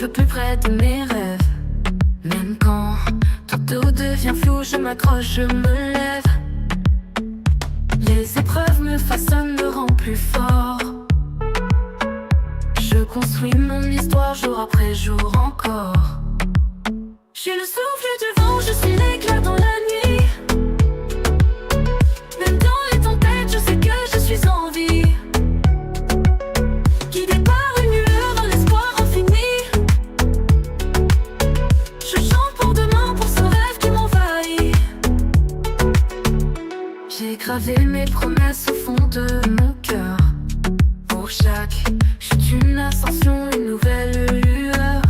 peu plus près de mes rêves. Même quand tout devient flou, je m'accroche, je me lève. Les épreuves me façonnent, me rendent plus fort. Je construis mon histoire jour après jour encore. Je suis le souffle du vent, je suis l'éclair dans la nuit. Même dans les tempêtes, je sais que je suis en vie. Guidé par une lueur, un espoir infini. Je chante pour demain, pour ce rêve qui m'envahit. J'ai gravé mes promesses au fond de mon cœur. Pour chaque chute, une ascension, une nouvelle lueur.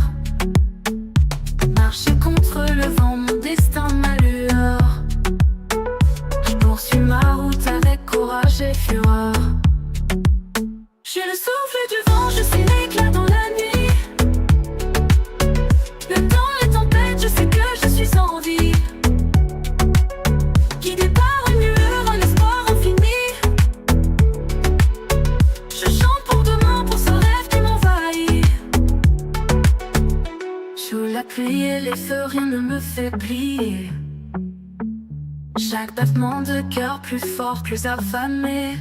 Marcher contre le vent, mon destin, ma lueur. Je poursuis ma route avec courage et fureur. Je suis le souffle du vent, je suis l'éclat dans la nuit. Même dans les tempêtes, je sais que je suis en vie. Guidé par une lueur, un espoir infini. Je chante pour demain, pour ce rêve qui m'envahit. Sous la pluie et les feux, rien ne me fait plier. Chaque battement de cœur plus fort, plus affamé.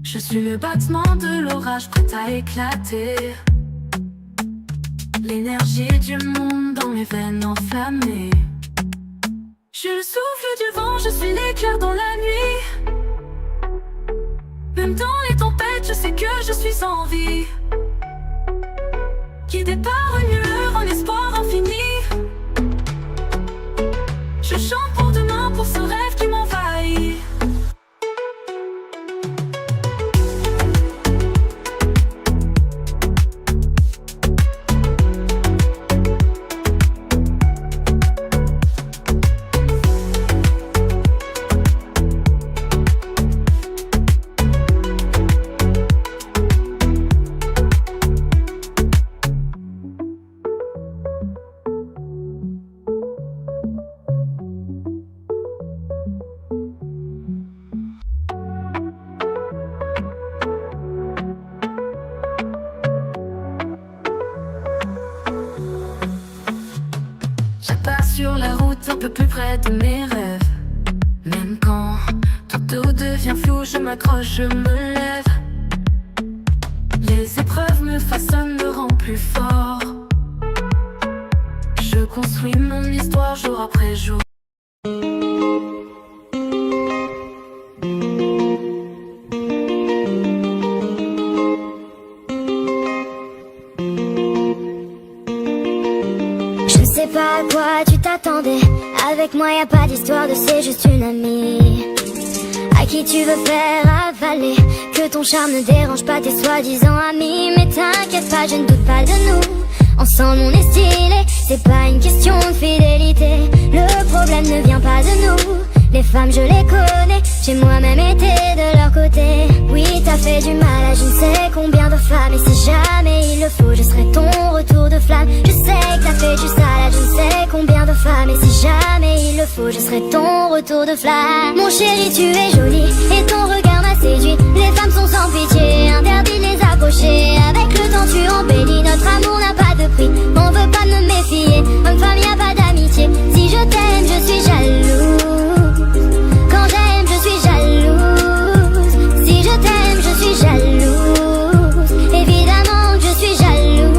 Je suis le battement de l'orage prêt à éclater. L'énergie du monde dans mes veines enflammées. Je suis le souffle du vent, je suis l'éclair dans la nuit. Même dans les tempêtes, je sais que je suis en vie. Guidé par une lueur, un espoir infini. Je chante pour demain, pour ce rêve qui m'envahit. Sur la route, un peu plus près de mes rêves. Même quand tout devient flou, je m'accroche, je me lève. Les épreuves me façonnent, me rendent plus fort. Je construis mon histoire jour après jour. Je sais pas à quoi tu t'attendais. Avec moi y a pas d'histoire de c'est juste une amie à qui tu veux faire avaler que ton charme ne dérange pas tes soi-disant amis. Mais t'inquiète pas, je ne doute pas de nous. Ensemble on est stylé, c'est pas une question de fidélité. Le problème ne vient pas de nous. Les femmes je les connais, j'ai moi-même été de leur côté. Oui t'as fait du mal à je ne sais combien de femmes. Et si jamais il le faut, je serai ton retour de flamme. Je sais que t'as fait du sale à je ne sais combien de femmes. Et si jamais il le faut, je serai ton retour de flamme. Mon chéri tu es joli et ton regard m'a séduit. Les femmes sont sans pitié, interdit de les approcher. Avec le temps tu embellis, notre amour n'a pas de prix. On veut pas me méfier, homme-femme y a pas d'amitié. Si je t'aime je suis jaloux. Quand j'aime, je suis jalouse. Si je t'aime, je suis jalouse. Évidemment que je suis jalouse.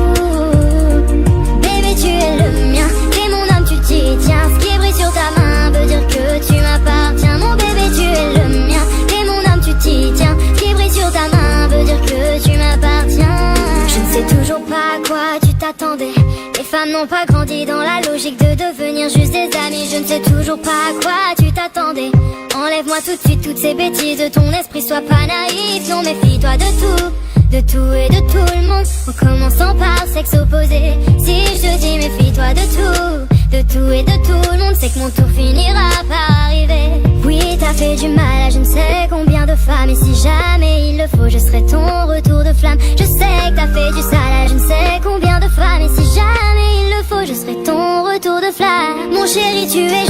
Bébé, tu es le mien. T'es mon homme, tu t'y tiens. Ce qui brille sur ta main veut dire que tu m'appartiens. Mon bébé, tu es le mien. T'es mon homme, tu t'y tiens. Ce qui brille sur ta main veut dire que tu m'appartiens. Je ne sais toujours pas à quoi tu t'attendais. Les femmes n'ont pas grandi dans la logique de devenir juste des amis. Je ne sais toujours pas à quoi tu t'attendais. Enlève-moi tout de suite toutes ces bêtises de ton esprit, sois pas naïf. Non, méfie-toi de tout et de tout le monde. En commençant par sexe opposé. Si je te dis méfie-toi de tout et de tout le monde, c'est que mon tour finira par arriver. Oui t'as fait du mal à je ne sais combien de femmes. Et si jamais il le faut, je serai ton retour de flamme. Je sais que t'as fait du sale à je ne sais combien de femmes. Et si jamais il le faut, je serai ton retour de flamme. Mon chéri tu es